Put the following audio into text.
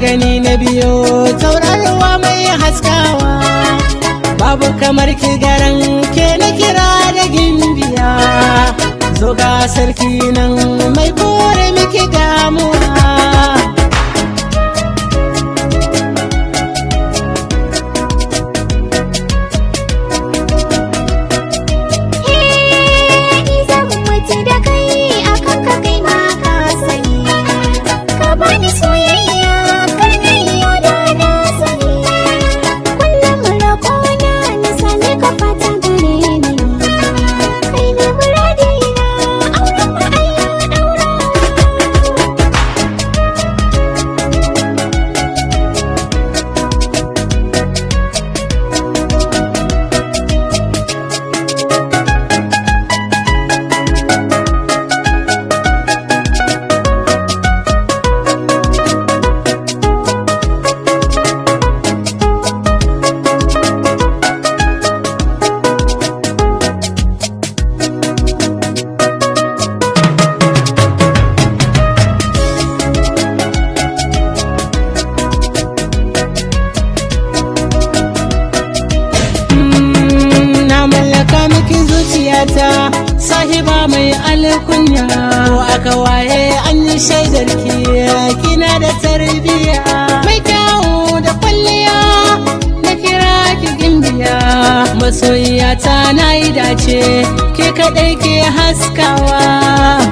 gani na biyo taurarwa mai haskawa, babu kamar ki garan ke na kira da gimbiya. Zo ga sarki nan mai kore miki damuwa. Sahiba mai alkunya aka waye an yi shaidar ki kina da tarbiya mai kyau da kwalliya na kira ki gimbiya. Masoyiya ta na yi dace ke kadai ke haskawa.